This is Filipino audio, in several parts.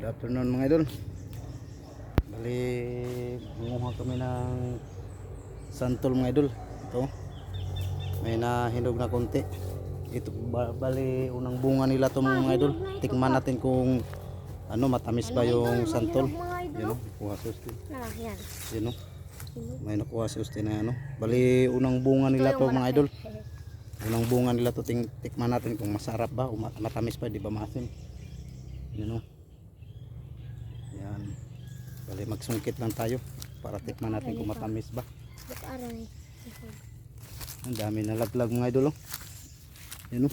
afternoon mga idol. Bali, manguha kami ng santol mga idol. Ito, may nahinog na konti. Ito, bali, unang bunga nila to mga idol. Tikman natin kung ano, matamis ba yung santol. Yan o, nakuha si Austin. Yan o, may nakuha si Austin na ano. Bali, unang bunga nila to mga idol. Unang bunga nila to, tikman natin kung masarap ba o matamis pa, di ba maasim. Yan o. Yan. Bali, magsungkit lang tayo para tikman natin kung matamis ba. Ang dami na laglag mga idol. Yan o.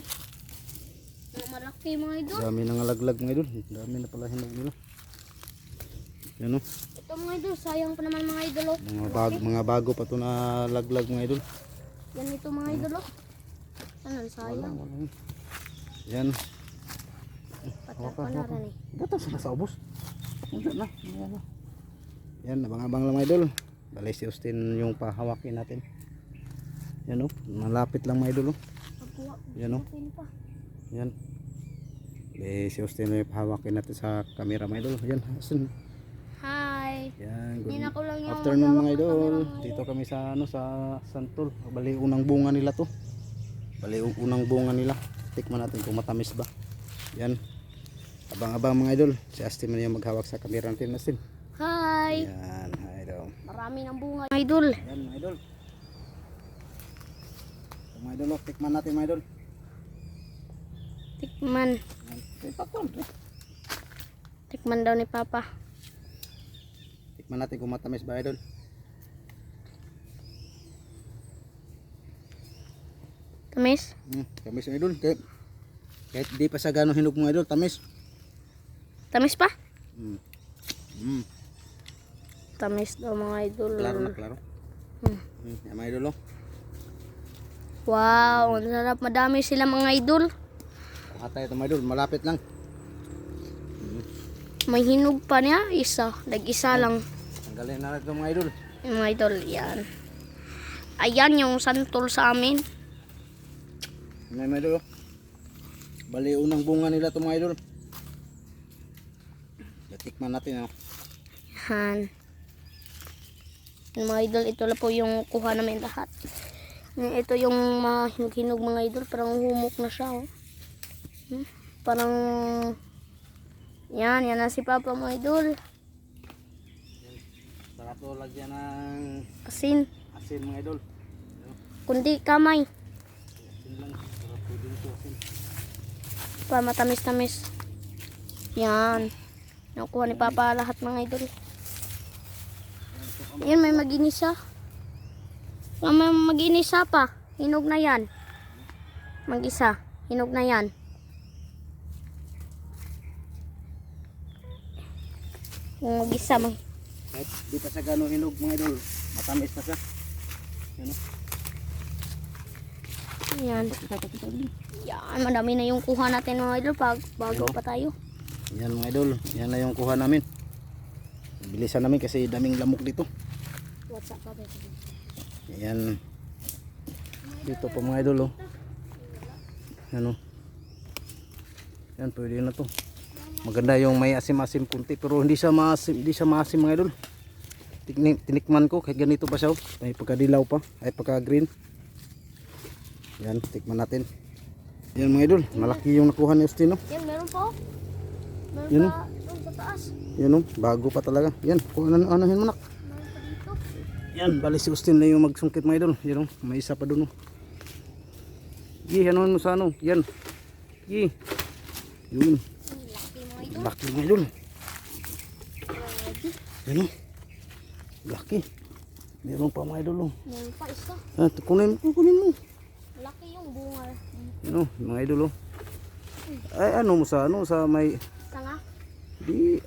Malaki mga idol. Dami na nalaglag mga idol. Dami na pala hinog nila. Yan o. Ito mga idol, sayang pa naman mga idol. Mga bago pa to na laglag mga idol. Yan ito mga idol. Ano, sayang. Yan. Patapon na rin eh. Gato sila sa ubos. Yan na. Yan, abang-abang lang mga idol. Bali si Austin yung pahawakin natin. Yan o, malapit lang mga idol o. Yan o. Yan. Bali si Austin yung pahawakin natin sa camera mga idol. Yan, Austin. Hi. Yan, good Ako lang yung afternoon mga maghawak ng idol. camera, mga Dito kami sa ano, sa santol. Bali unang bunga nila to. Bali unang bunga nila. Tikman natin kung matamis ba. Yan. Abang-abang mga idol. Si Austin man yung maghawak sa camera natin, Austin. Hi. Yan, hi daw. Marami ng bunga. Mga idol. Yan mga idol. So, mga idol, tikman natin mga idol. Tikman. Yan. Pakon. Tikman daw ni Papa. Tikman natin kung matamis ba idol. Tamis? Tamis mga idol. Kahit di pa sa gano'ng hinog mga idol, tamis. Tamis pa? Mm. Tamis daw mga idol. Klaro na klaro. Yan mga idol oh. Wow, ang sarap. Madami sila mga idol. Kuha tayo ito mga idol, malapit lang. May hinog pa niya. Isa. Nag-isa lang. Tanggalin na natin ito mga idol. Yung mga idol, yan. Ayan yung santol sa amin. Yan mga idol oh. Bali unang bunga nila ito mga idol. Tikman natin oh. Yan. Yung mga idol, ito lang po yung kuha namin lahat. Ito yung hinog mga idol. Parang humok na siya oh. Parang yan na si Papa mga idol. Sarap to lagyan ng Asin. asin mga idol. Kundi kamay. Asin lang. Sarap po din ito asin. Pa matamis-tamis. Yan. Nakuha ni Papa lahat mga idol. Yan, may mag-inisa. May mag-inisa pa. Hinog na yan. Mag-isa. Hinog na yan. Yung mag-isa. Kahit di pa sa gano'ng hinog mga idol, matamis pa siya. Yan oh. Yan. Yan, madami na yung kuha natin mga idol. Bago pa tayo. Yan mga idol, yan na yung kuha namin. Bilisan namin kasi daming lamok dito. What's up, Papa? Yan. Dito po mga idol oh. Yan oh. Yan, pwede na to. Maganda yung may asim-asim kunti pero hindi siya maasim mga idol. Tinikman ko kahit ganito pa siya oh. May pagkadilaw pa, ay pagka-green. Yan, tikman natin. Yan mga idol, malaki yung nakuha ni Austin oh. Yan, meron po. Meron Yan, pa doon sa taas. Yan oh, bago pa talaga. Yan, anahin mo nak. Meron pa dito. Yan, bali si Austin na yung magsungkit mga idol. Yan oh, may isa pa doon oh. Gi, ano mo sa ano? Yan. Gi. Yun. Laki mga idol. Laki mga idol. Yan oh. Laki. Meron pa mga idol oh. Meron pa isa. Ah, kunin mo. Laki yung bunga. Yan oh, mga idol oh. Ay, ano mo sa ano? Sa may... Sanga. Di.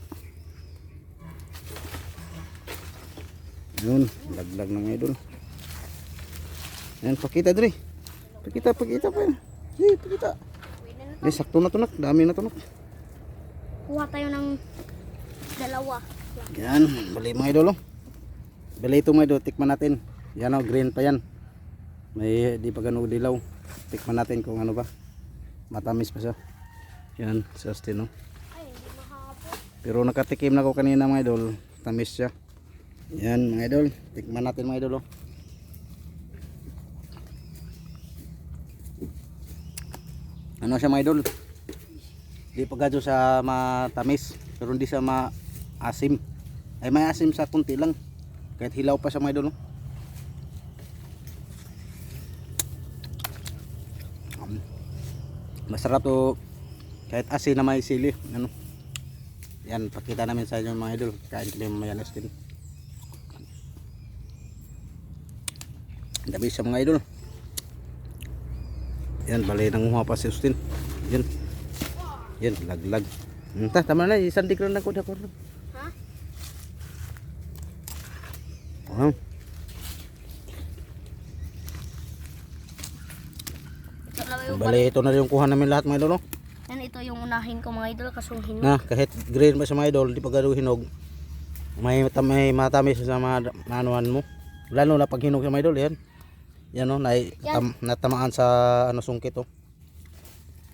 Yun, laglag ng mga idol. Yan, pakita dre. Pakita pa yan. Pakita. Ay, sakto na to nak. Dami na to nak. Kuha tayo ng dalawa. Yan, bali mga idol oh. Bali ito mga idol, tikman natin. Yan oh, green pa yan. May di pa ganun dilaw. Tikman natin kung ano ba. Matamis pa siya. Yan, sa Austin oh. Ay, hindi mahapon. Pero nakatikim na ko kanina mga idol. Tamis siya. Yan mga idol. Tikman natin mga idol. Oh. Ano siya mga idol? Di pa gadyo sa matamis. Pero hindi siya maasim. Ay may asim sa kunti lang. Kahit hilaw pa siya mga idol. Oh. Masarap to kahit asin na may sili. Ano? Yan, pakita namin sa inyo mga idol. Kain kami mamaya na skin. Dami siya mga idol. Yan, bali nanguha pa si Justin. Yan. Yan, laglag. Tama na, isang dikran na ko. Ha? Wow. Ito na yung Bali, ito na yung kuha namin lahat mga idol. Oh. Yan, ito yung unahin ko mga idol, kasong hinog. Na, kahit green pa sa mga idol, di pa gano'ng hinog. May matamis sa mga manuan mo. Lalo na pag hinog sa mga idol, yan. Yan o, natamaan sa ano, sungkit o.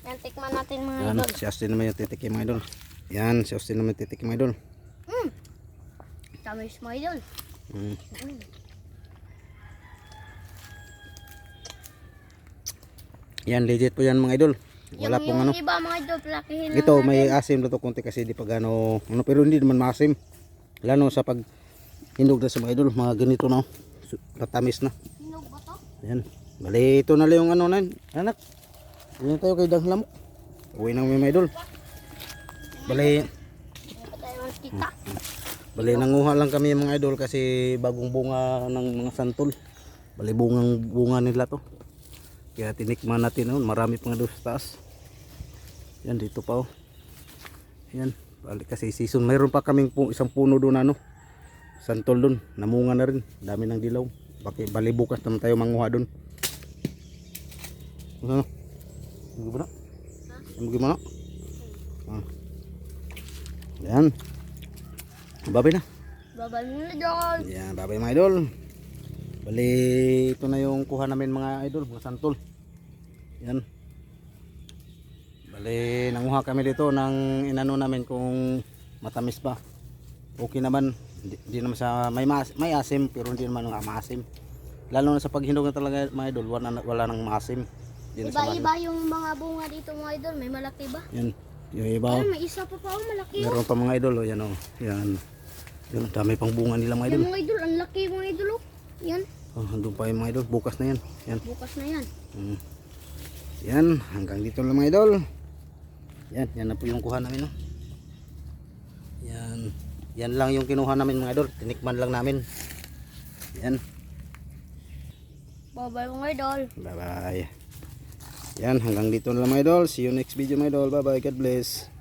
Yan, tikman natin mga Yan, idol. si Austin naman yung titikim mga idol. Yan, si Austin naman yung titikim mga idol. Tamis mga idol. Yan, legit po yan mga idol. Wala Yung pong ano. iba mga idol, plakihin lang Ito, may natin. asim na to konti kasi di pa gano, ano, pero hindi naman maasim. Lalo sa pag hinog na sa mga idol, mga ganito na. Matamis na. Hinog ba to? Yan. Bali, ito na lang yung ano na yun. Anak. Uwi tayo kay Dang Lamok. Uwi na may mga idol. Bali, Yan pa tayo ng kita. bali nanguha lang kami mga idol kasi bagong bunga ng mga santol. Bali bunga nila to. Kaya tinikman natin noon, marami pang doon sa taas. Yan dito pa oh. Yan, bali kasi season. Mayroon pa kaming isang puno doon ano. Santol doon, namunga na rin. Dami ng dilaw. Bali bukas naman tayo manguha doon. Ano? Gimana? Gimana? Yan. Babay na. Babay mo na idol. Yan, babay mga idol. Bali, ito na yung kuha namin mga idol, mga santol. Yan. Bali, nanguha kami dito ng inano namin kung matamis ba. Okay naman. Hindi naman sa may asim pero hindi naman maasim. Lalo na sa paghinog na talaga mga idol, wala nang maasim. Iba-iba yung mga bunga dito mga idol, may malaki ba? Yan. Yung iba. Ay, may isa pa pa malaki. Meron pa mga idol, oh, yan oh. Yan. Yan, dami pang bunga nila mga idol. Yan mga idol, ang laki mga idol. Oh. Yan, Oh, andun pa yung mga idol, bukas na yan. Yan. bukas na yan. Yan, hanggang dito lang mga idol. Yan, yan na po yung kuha namin. No? Yan. Yan lang yung kinuha namin mga idol. Tinikman lang namin. Yan. Babay mga idol. Bye bye. Yan, hanggang dito na lang mga idol. See you next video mga idol. Bye bye. God bless.